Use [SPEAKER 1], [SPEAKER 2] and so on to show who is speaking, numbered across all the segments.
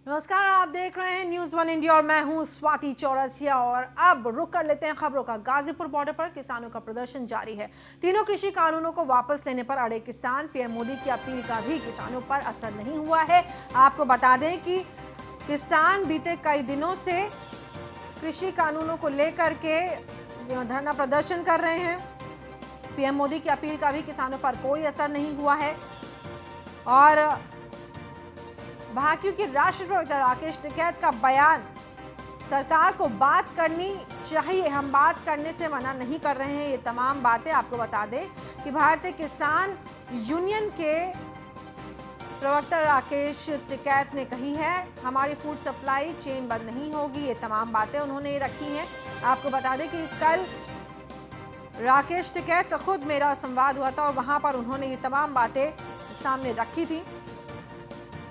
[SPEAKER 1] नमस्कार, आप देख रहे हैं न्यूज़ वन इंडिया और मैं हूं स्वाति चौरसिया। और अब रुक कर लेते हैं खबरों का। गाजीपुर बॉर्डर पर किसानों का प्रदर्शन जारी है। तीनों कृषि कानूनों को वापस लेने पर अड़े किसान। पीएम मोदी की अपील का भी किसानों पर असर नहीं हुआ है। आपको बता दें कि किसान बीते कई दिनों से कृषि कानूनों को लेकर के धरना प्रदर्शन कर रहे हैं। पीएम मोदी की अपील का भी किसानों पर कोई असर नहीं हुआ है। और भाकियू के राष्ट्रीय प्रवक्ता राकेश टिकैत का बयान, सरकार को बात करनी चाहिए, हम बात करने से मना नहीं कर रहे हैं। ये तमाम बातें आपको बता दें कि भारतीय किसान यूनियन के प्रवक्ता राकेश टिकैत ने कही है। हमारी फूड सप्लाई चेन बंद नहीं होगी। ये तमाम बातें उन्होंने रखी हैं। आपको बता दें कि कल राकेश टिकैत से खुद मेरा संवाद हुआ था और वहां पर उन्होंने ये तमाम बातें सामने रखी थी।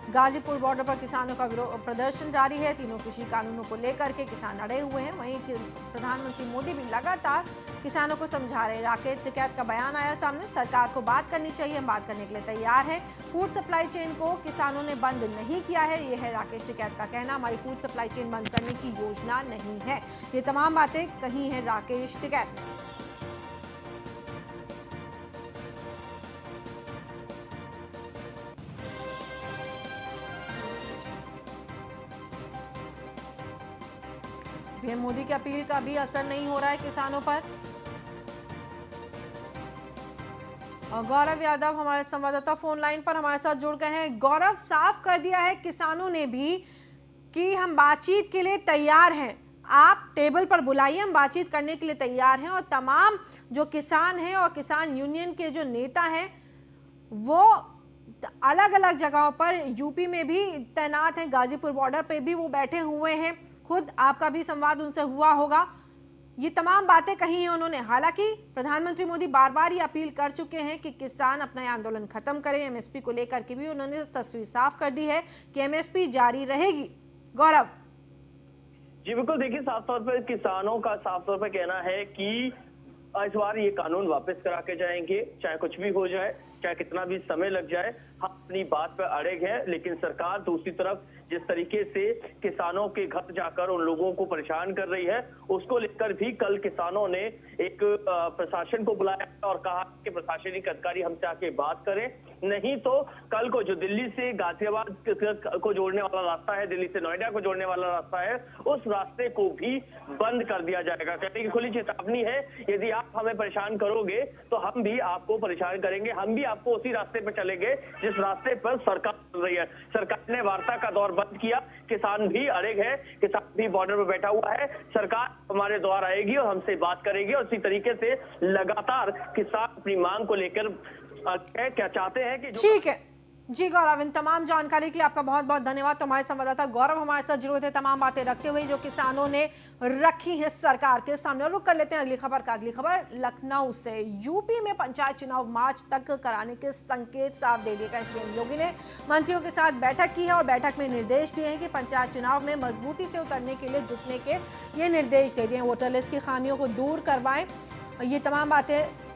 [SPEAKER 1] गाजीपुर बॉर्डर पर किसानों का प्रदर्शन जारी है। तीनों कृषि कानूनों को लेकर के किसान अड़े हुए हैं। वहीं प्रधानमंत्री मोदी भी लगातार किसानों को समझा रहे हैं। राकेश टिकैत का बयान आया सामने, सरकार को बात करनी चाहिए, हम बात करने के लिए तैयार हैं। फूड सप्लाई चेन को किसानों ने बंद नहीं किया है, ये है राकेश टिकैत का कहना। हमारी फूड सप्लाई चेन बंद करने की योजना नहीं है। ये तमाम बातें कही है राकेश टिकैत ने। पीएम मोदी की अपील का भी असर नहीं हो रहा है किसानों पर। और गौरव यादव हमारे संवाददाता फोन लाइन पर हमारे साथ जुड़ गए हैं। गौरव, साफ कर दिया है किसानों ने भी कि हम बातचीत के लिए तैयार हैं, आप टेबल पर बुलाइए, हम बातचीत करने के लिए तैयार हैं। और तमाम जो किसान हैं और किसान यूनियन के जो नेता हैं वो अलग अलग जगहों पर यूपी में भी तैनात हैं, गाजीपुर बॉर्डर पे भी वो बैठे हुए हैं। खुद आपका भी संवाद उनसे हुआ होगा। ये तमाम बातें कही हैं उन्होंने। हालांकि प्रधानमंत्री मोदी बार बार ये अपील कर चुके हैं कि किसान अपना आंदोलन खत्म करें। एमएसपी को लेकर के भी उन्होंने तस्वीर साफ कर दी है कि एमएसपी जारी रहेगी। गौरव
[SPEAKER 2] जी बिल्कुल, देखिए साफ तौर पर किसानों का साफ तौर पर कहना है कि इस बार ये कानून वापस करा के जाएंगे, चाहे कुछ भी हो जाए, चाहे कितना भी समय लग जाए, हम अपनी बात पर अड़े हैं। लेकिन सरकार दूसरी तरफ जिस तरीके से किसानों के घर जाकर उन लोगों को परेशान कर रही है, उसको लेकर भी कल किसानों ने एक प्रशासन को बुलाया और कहा कि प्रशासनिक अधिकारी हमसे आके बात करें, नहीं तो कल को जो दिल्ली से गाजियाबाद को जोड़ने वाला रास्ता है, दिल्ली से नोएडा को जोड़ने वाला रास्ता है, उस रास्ते को भी बंद कर दिया जाएगा। कहने की खुली चेतावनी है, यदि आप हमें परेशान करोगे तो हम भी आपको परेशान करेंगे, हम भी आपको उसी रास्ते पर चलेंगे जिस रास्ते पर सरकार चल रही है। सरकार ने वार्ता का दौर बंद किया, किसान भी अड़े हैं, किसान भी बॉर्डर पर बैठा हुआ है। सरकार हमारे द्वार आएगी और हमसे बात करेगी और उसी तरीके से लगातार किसान अपनी मांग को लेकर क्या चाहते हैं कि
[SPEAKER 1] ठीक है जी। गौरव, इन तमाम जानकारी के लिए आपका बहुत बहुत धन्यवाद। तो हमारे संवाददाता गौरव हमारे साथ जुड़े थे तमाम बातें रखते हुए जो किसानों ने रखी है सरकार के सामने। और रुक कर लेते हैं अगली खबर का। अगली खबर लखनऊ से। यूपी में पंचायत चुनाव मार्च तक कराने के संकेत साफ दे दिए गए। सीएम योगी ने मंत्रियों के साथ बैठक की है और बैठक में निर्देश दिए हैं कि पंचायत चुनाव में मजबूती से उतरने के लिए जुटने के ये निर्देश दे दिए। वोटर लिस्ट की खामियों को दूर करवाएं, ये तमाम बातें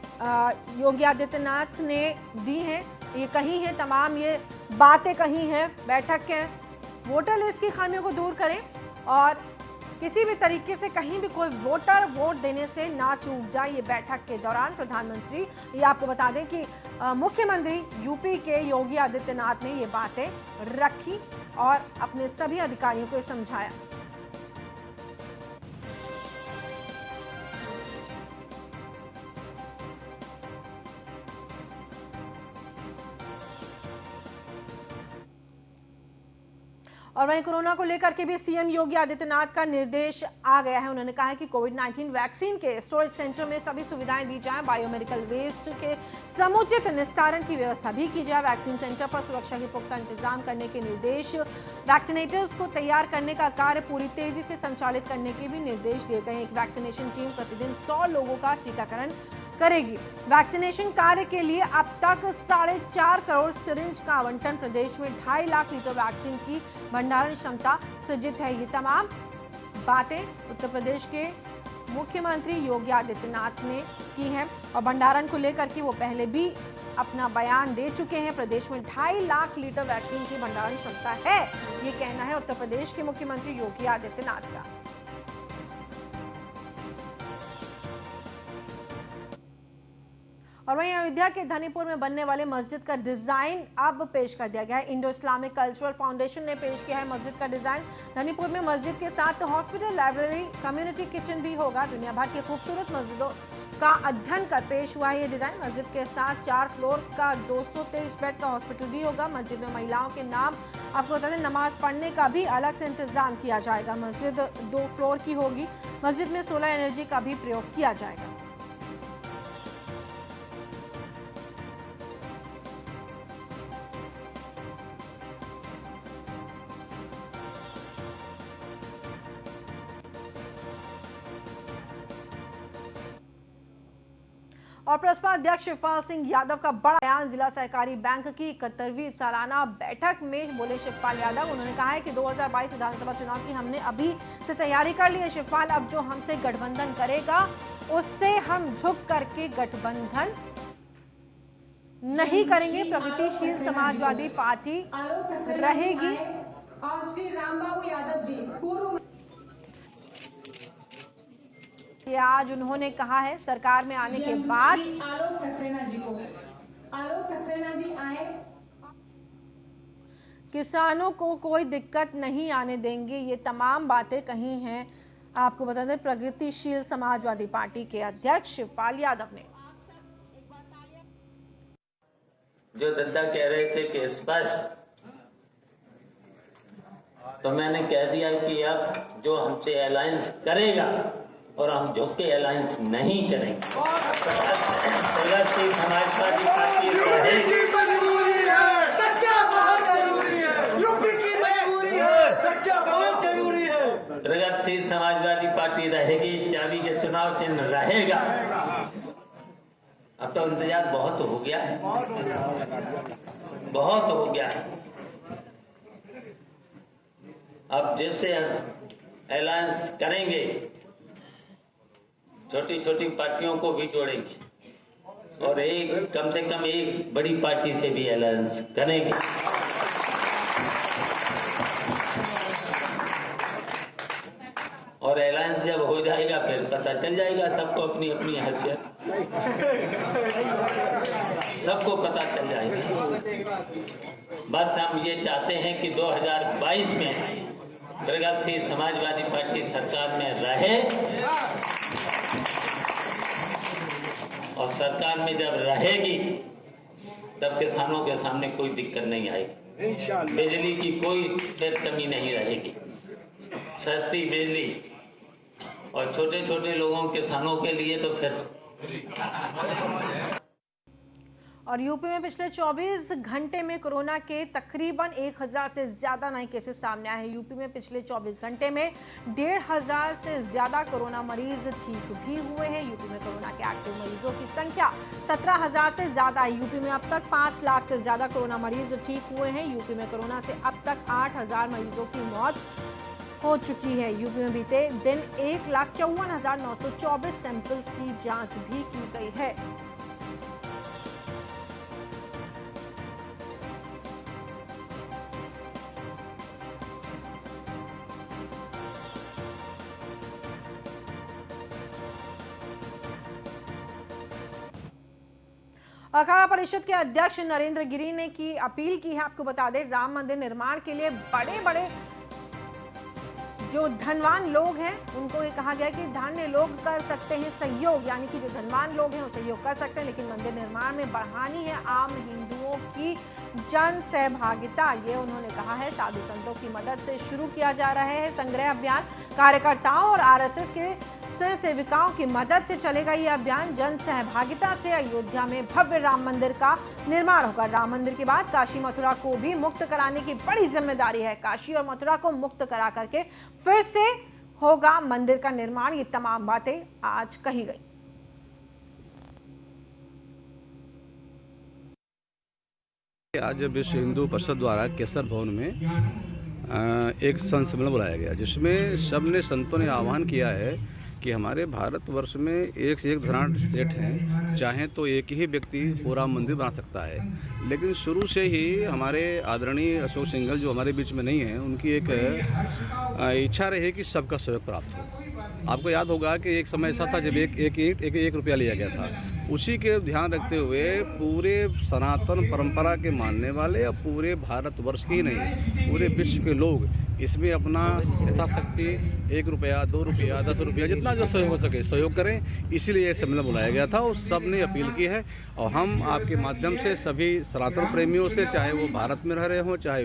[SPEAKER 1] योगी आदित्यनाथ ने दी हैं, ये कही है, तमाम ये बातें कही हैं बैठक के। वोटर लिस्ट की खामियों को दूर करें और किसी भी तरीके से कहीं भी कोई वोटर वोट देने से ना चूक जाए। ये बैठक के दौरान प्रधानमंत्री, ये आपको बता दें कि मुख्यमंत्री यूपी के योगी आदित्यनाथ ने ये बातें रखी और अपने सभी अधिकारियों को समझाया। और वहीं कोरोना को लेकर के भी सीएम योगी आदित्यनाथ का निर्देश आ गया है। उन्होंने कहा है कि कोविड-19 वैक्सीन के स्टोरेज सेंटर में सभी सुविधाएं दी जाएं, बायोमेडिकल वेस्ट के समुचित निस्तारण की व्यवस्था भी की जाए। वैक्सीन सेंटर पर सुरक्षा के पुख्ता इंतजाम करने के निर्देश, वैक्सीनेटर्स को तैयार करने का कार्य पूरी तेजी से संचालित करने के भी निर्देश दिए गए हैं। एक वैक्सीनेशन टीम प्रतिदिन 100 लोगों का टीकाकरण करेगी। वैक्सीनेशन कार्य के लिए अब तक 4.5 करोड़ सिरिंज का आवंटन, प्रदेश में 2.5 लाख लीटर वैक्सीन की भंडारण क्षमता सृजित है। ये तमाम बातें उत्तर प्रदेश के मुख्यमंत्री योगी आदित्यनाथ ने की है और भंडारण को लेकर के वो पहले भी अपना बयान दे चुके हैं। प्रदेश में 2.5 लाख लीटर वैक्सीन की भंडारण क्षमता है, ये कहना है उत्तर प्रदेश के मुख्यमंत्री योगी आदित्यनाथ का। और वहीं अयोध्या के धनीपुर में बनने वाले मस्जिद का डिजाइन अब पेश कर दिया गया है। इंडो इस्लामिक कल्चरल फाउंडेशन ने पेश किया है मस्जिद का डिजाइन। धनीपुर में मस्जिद के साथ हॉस्पिटल, लाइब्रेरी, कम्युनिटी किचन भी होगा। दुनिया भर की खूबसूरत मस्जिदों का अध्ययन कर पेश हुआ है ये डिजाइन। मस्जिद के साथ 4 फ्लोर का 223 बेड का हॉस्पिटल भी होगा। मस्जिद में महिलाओं के नाम आपको बता दें, नमाज पढ़ने का भी अलग से इंतजाम किया जाएगा। मस्जिद 2 फ्लोर की होगी। मस्जिद में सोलर एनर्जी का भी प्रयोग किया जाएगा। और प्रसपा अध्यक्ष शिवपाल सिंह यादव का बड़ा बयान। जिला सहकारी बैंक की 71वीं सालाना बैठक में बोले शिवपाल यादव। उन्होंने कहा है कि 2022 विधानसभा चुनाव की हमने अभी से तैयारी कर ली है। शिवपाल, अब जो हमसे गठबंधन करेगा उससे हम झुक करके गठबंधन नहीं करेंगे। प्रगतिशील समाजवादी पार्टी रहेगी।
[SPEAKER 3] और श्री रामबाबू यादव जी पूर्व
[SPEAKER 1] ये आज उन्होंने कहा है सरकार में आने के बाद
[SPEAKER 3] आलोक सक्सेना जी आए,
[SPEAKER 1] किसानों को कोई दिक्कत नहीं आने देंगे। ये तमाम बातें कही हैं, आपको बता दें, प्रगतिशील समाजवादी पार्टी के अध्यक्ष शिवपाल यादव ने।
[SPEAKER 4] जो दद्दा कह रहे थे कि स्पष्ट, तो मैंने कह दिया कि अब जो हमसे अलायंस करेगा और हम झुक के अलायंस नहीं करेंगे। प्रगतिशील समाज पार्टी
[SPEAKER 5] यूपी की मजबूरी है, सच्चा बहुत जरूरी है। यूपी की मजबूरी है, सच्चा बहुत जरूरी है।
[SPEAKER 4] प्रगतिशील समाजवादी पार्टी रहेगी, चाबी के चुनाव चिन्ह रहेगा। अब तो इंतजार बहुत हो गया है, बहुत हो गया है। अब जैसे अलायंस करेंगे, छोटी छोटी पार्टियों को भी जोड़ेंगे और एक कम से कम एक बड़ी पार्टी से भी अलायंस करेंगे। और अलायंस जब हो जाएगा फिर पता चल जाएगा सबको अपनी अपनी हैसियत, सबको पता चल जाएगा। बस हम ये चाहते हैं कि 2022 में प्रगतिशील समाजवादी पार्टी सरकार में रहे और सरकार में जब रहेगी तब किसानों के सामने कोई दिक्कत नहीं आएगी। बिजली की कोई फिर कमी नहीं रहेगी, सस्ती बिजली। और छोटे छोटे लोगों किसानों के लिए तो फिर।
[SPEAKER 1] और यूपी में पिछले 24 घंटे में कोरोना के तकरीबन 1000 से ज्यादा नए केसेस सामने आए हैं। यूपी में पिछले 24 घंटे में 1500 से ज्यादा कोरोना मरीज ठीक भी हुए हैं। यूपी में कोरोना के एक्टिव मरीजों की संख्या 17000 से ज्यादा है। यूपी में अब तक 5 लाख से ज्यादा कोरोना मरीज ठीक हुए हैं। यूपी में कोरोना से अब तक 8000 मरीजों की मौत हो चुकी है। यूपी में बीते दिन 1,54,924 सैंपल्स की जांच भी की गई है। अखाड़ा परिषद के अध्यक्ष नरेंद्र गिरी ने की अपील की है। आपको बता दें, राम मंदिर निर्माण के लिए बड़े बड़े जो धनवान लोग हैं उनको ये कहा गया कि धन्य लोग कर सकते हैं सहयोग, यानी कि जो धनवान लोग हैं वो सहयोग कर सकते हैं, लेकिन मंदिर निर्माण में बढ़ानी है आम हिंदुओं की जन सहभागिता। ये उन्होंने कहा है। साधु संतों की मदद से शुरू किया जा रहा है संग्रह अभियान। कार्यकर्ताओं और आरएसएस के स्वयं सेविकाओं की मदद से चलेगा ये अभियान। जन सहभागिता से अयोध्या में भव्य राम मंदिर का निर्माण होगा। राम मंदिर के बाद काशी मथुरा को भी मुक्त कराने की बड़ी जिम्मेदारी है। काशी और मथुरा को मुक्त करा करके फिर से होगा मंदिर का निर्माण। ये तमाम बातें आज कही गई।
[SPEAKER 6] आज विश्व हिंदू परिषद द्वारा केसर भवन में एक संत सम्मेलन बुलाया गया, जिसमें सबने संतों ने आह्वान किया है कि हमारे भारतवर्ष में एक से एक धनाढ़ सेठ हैं, चाहे तो एक ही व्यक्ति पूरा मंदिर बना सकता है। लेकिन शुरू से ही हमारे आदरणीय अशोक सिंघल जो हमारे बीच में नहीं हैं, उनकी एक इच्छा रही कि सबका सहयोग प्राप्त हो। आपको याद होगा कि एक समय ऐसा था जब एक रुपया लिया गया था। उसी के ध्यान रखते हुए पूरे सनातन परंपरा के मानने वाले और पूरे भारतवर्ष के ही नहीं, पूरे विश्व के लोग इसमें अपना यथाशक्ति 1 रुपया, 2 रुपया, 10 रुपया, जितना जो सहयोग हो सके सहयोग करें। इसीलिए ये सम्मेलन बुलाया गया था और सब ने अपील की है। और हम आपके माध्यम से सभी सनातन प्रेमियों से, चाहे वो भारत में रह रहे हों, चाहे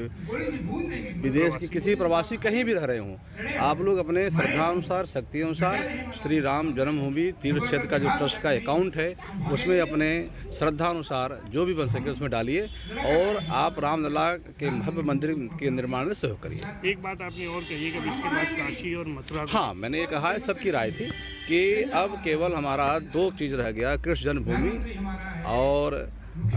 [SPEAKER 6] विदेश की किसी प्रवासी कहीं भी रह रहे हों, आप लोग अपने श्रद्धानुसार, शक्ति अनुसार श्री राम जन्मभूमि तीर्थ क्षेत्र का जो ट्रस्ट का अकाउंट है उसमें अपने श्रद्धानुसार जो भी बन सके उसमें डालिए और आप रामलला के भव्य मंदिर के निर्माण में सहयोग करिए।
[SPEAKER 7] एक बात आपने और कही कि इसके बाद काशी और मथुरा।
[SPEAKER 6] हाँ, मैंने ये कहा है, सबकी राय थी कि अब केवल हमारा 2 चीज़ रह गया, कृष्ण जन्मभूमि और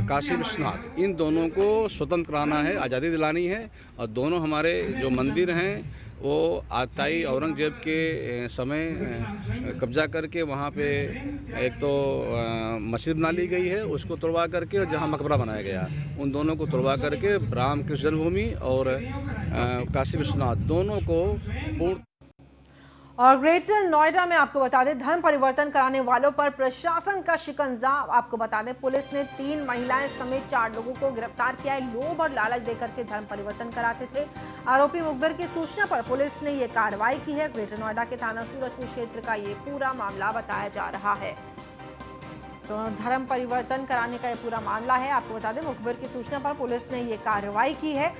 [SPEAKER 6] काशी विश्वनाथ। इन दोनों को स्वतंत्र कराना है, आज़ादी दिलानी है। और दोनों हमारे जो मंदिर हैं वो आताई औरंगजेब के समय कब्जा करके वहाँ पे एक तो मस्जिद बना ली गई है, उसको तोड़वा करके, और जहाँ मकबरा बनाया गया उन दोनों को तोड़वा करके राम कृष्ण जन्मभूमि और काशी विश्वनाथ दोनों को पूर्ण।
[SPEAKER 1] और ग्रेटर नोएडा में आपको बता दें, धर्म परिवर्तन कराने वालों पर प्रशासन का शिकंजा। आपको बता दें, पुलिस ने 3 महिलाएं समेत 4 लोगों को गिरफ्तार किया है। लोभ और लालच देकर के धर्म परिवर्तन कराते थे। आरोपी मुखबिर की सूचना पर पुलिस ने ये कार्रवाई की है। ग्रेटर नोएडा के थाना सूरजपुर क्षेत्र का ये पूरा मामला बताया जा रहा है। तो धर्म परिवर्तन कराने का ये पूरा मामला है। आपको बता दें, मुखबिर की सूचना पर पुलिस ने ये कार्रवाई की है।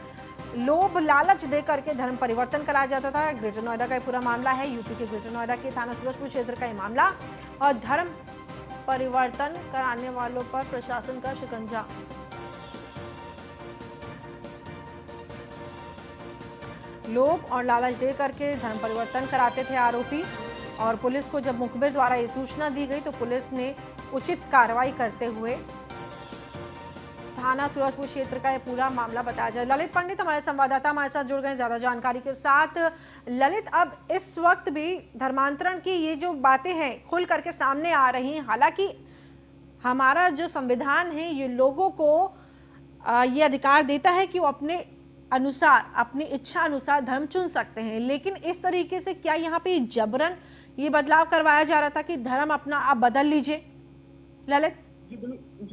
[SPEAKER 1] लोभ लालच दे करके धर्म परिवर्तन कराया जाता था। ग्रेटर नोएडा का पूरा मामला है। यूपी के ग्रेटर नोएडा के थाना सूरजपुर क्षेत्र का ये मामला। और धर्म परिवर्तन कराने वालों पर प्रशासन का शिकंजा। लोभ और लालच दे करके धर्म परिवर्तन कराते थे आरोपी। और पुलिस को जब मुखबिर द्वारा ये सूचना दी गई तो पुलिस ने उचित कार्रवाई करते हुए थाना सूरजपुर क्षेत्र का ये पूरा मामला बताया जाए। ललित पंडित हमारे संवाददाता हमारे साथ जुड़ गए ज्यादा जानकारी के साथ। ललित, अब इस वक्त भी धर्मांतरण की ये जो बातें हैं खुल करके सामने आ रही हैं। हालांकि हमारा जो संविधान है ये लोगों को ये अधिकार देता है कि वो अपने अनुसार, अपनी इच्छा अनुसार धर्म चुन सकते हैं, लेकिन इस तरीके से क्या यहाँ पे जबरन ये बदलाव करवाया जा रहा था कि धर्म अपना आप बदल लीजिए? ललित
[SPEAKER 8] जी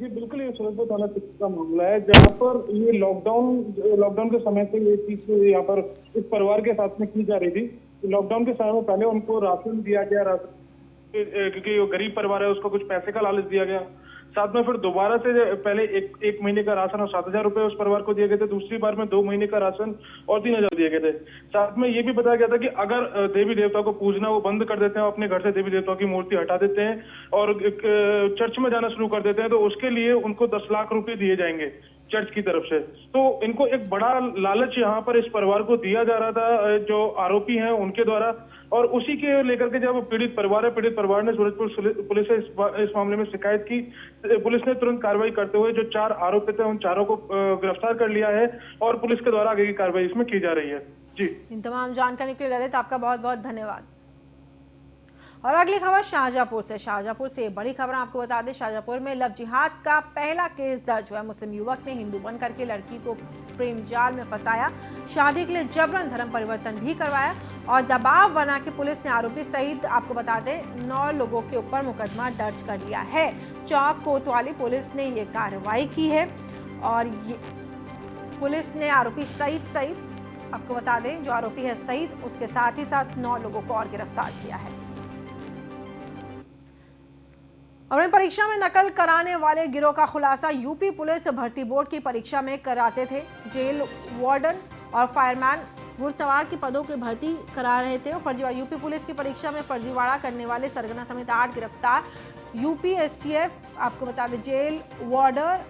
[SPEAKER 8] बिल्कुल, ये सूरजपुर थाना क्षेत्र का मामला है जहाँ पर ये लॉकडाउन के समय से ये चीज यहाँ पर इस परिवार के साथ में की जा रही थी। लॉकडाउन के समय में पहले उनको राशन दिया गया, क्योंकि वो गरीब परिवार है, उसको कुछ पैसे का लालच दिया गया। साथ में फिर दोबारा से पहले एक महीने का राशन और 7,000 रुपए उस परिवार को दिए गए थे। दूसरी बार में 2 महीने का राशन और 3,000 दिए गए थे। साथ में ये भी बताया गया था कि अगर देवी देवता को पूजना वो बंद कर देते हैं, अपने घर से देवी देवताओं की मूर्ति हटा देते हैं और चर्च में जाना शुरू कर देते हैं, तो उसके लिए उनको 10 लाख रुपए दिए जाएंगे चर्च की तरफ से। तो इनको एक बड़ा लालच यहाँ पर इस परिवार को दिया जा रहा था, जो आरोपी हैं उनके द्वारा। और उसी के लेकर के जब पीड़ित परिवार ने सूरजपुर पुलिस से इस मामले में शिकायत की, पुलिस ने तुरंत कार्रवाई करते हुए जो 4 आरोपी थे उन चारों को गिरफ्तार कर लिया है और पुलिस के द्वारा आगे की कार्रवाई इसमें की जा रही है। जी,
[SPEAKER 1] इन तमाम जानकारी के लिए ललित आपका बहुत बहुत धन्यवाद। और अगली खबर शाहजहांपुर से। शाहजहांपुर से बड़ी खबर आपको बता दें, शाहजहांपुर में लव जिहाद का पहला केस दर्ज हुआ है। मुस्लिम युवक ने हिंदू बन करके लड़की को प्रेम जाल में फंसाया, शादी के लिए जबरन धर्म परिवर्तन भी करवाया और दबाव बना के पुलिस ने आरोपी सहित आपको बता दें 9 लोगों के ऊपर मुकदमा दर्ज कर लिया है। चौक कोतवाली पुलिस ने ये कार्रवाई की है और ये पुलिस ने आरोपी सईद आपको बता दें, जो आरोपी है सईद, उसके साथ ही साथ 9 लोगों को और गिरफ्तार किया है। और परीक्षा में नकल कराने वाले गिरोह का खुलासा। यूपी पुलिस भर्ती बोर्ड की परीक्षा में कराते थे। जेल वार्डन और फायरमैन घुड़सवार के पदों की भर्ती करा रहे थे। फर्जीवाड़ा यूपी पुलिस की परीक्षा में फर्जीवाड़ा करने वाले सरगना समेत 8 गिरफ्तार। यूपी एसटीएफ आपको बता दें, जेल वार्डर,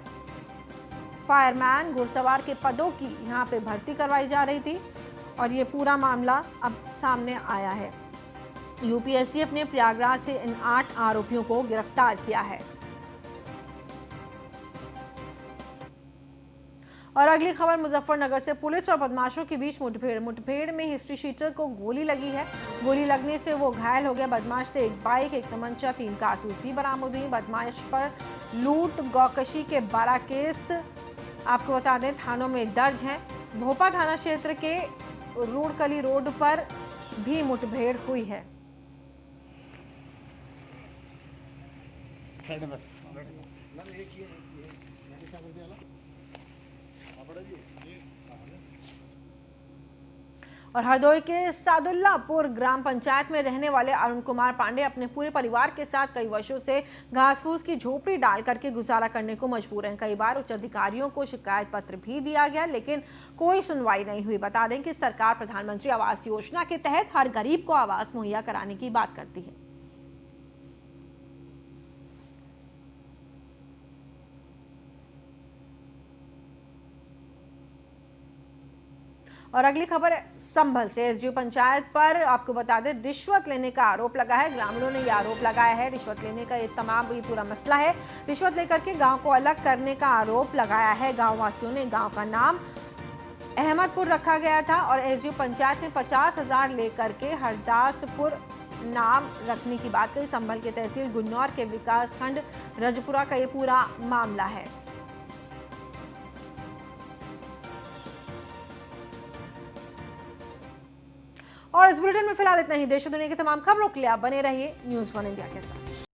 [SPEAKER 1] फायरमैन, घुड़सवार के पदों की यहाँ पे भर्ती करवाई जा रही थी और ये पूरा मामला अब सामने आया है। यूपीएससीएफ ने प्रयागराज से इन 8 आरोपियों को गिरफ्तार किया है। और अगली खबर मुजफ्फरनगर से, पुलिस और बदमाशों के बीच मुठभेड़ में हिस्ट्री शीटर को गोली लगी है। गोली लगने से वो घायल हो गया। बदमाश से एक बाइक, एक तमंचा, 3 कारतूस भी बरामद हुई। बदमाश पर लूट गौकशी के 12 केस आपको बता दें थानों में दर्ज हैं। भोपा थाना क्षेत्र के रूड़कली रोड पर भी मुठभेड़ हुई है। और हरदोई के सादुल्लापुर ग्राम पंचायत में रहने वाले अरुण कुमार पांडे अपने पूरे परिवार के साथ कई वर्षों से घास फूस की झोपड़ी डाल करके गुजारा करने को मजबूर हैं। कई बार उच्च अधिकारियों को शिकायत पत्र भी दिया गया, लेकिन कोई सुनवाई नहीं हुई। बता दें कि सरकार प्रधानमंत्री आवास योजना के तहत हर गरीब को आवास मुहैया कराने की बात करती है। और अगली खबर है संभल से। एसडीओ पंचायत पर आपको बता दें रिश्वत लेने का आरोप लगा है। ग्रामीणों ने यह आरोप लगाया है रिश्वत लेने का ये पूरा मसला है। रिश्वत लेकर के गांव को अलग करने का आरोप लगाया है। गांव वासियों ने गांव का नाम अहमदपुर रखा गया था और एसडीओ पंचायत ने 50,000 लेकर के हरदासपुर नाम रखने की बात कही। संभल के तहसील गुन्नौर के विकास खंड रजपुरा का ये पूरा मामला है। और इस बुलेटिन में फिलहाल इतना ही। देश और दुनिया की तमाम खबरों के लिए आप बने रहिए न्यूज़ 1 इंडिया के साथ।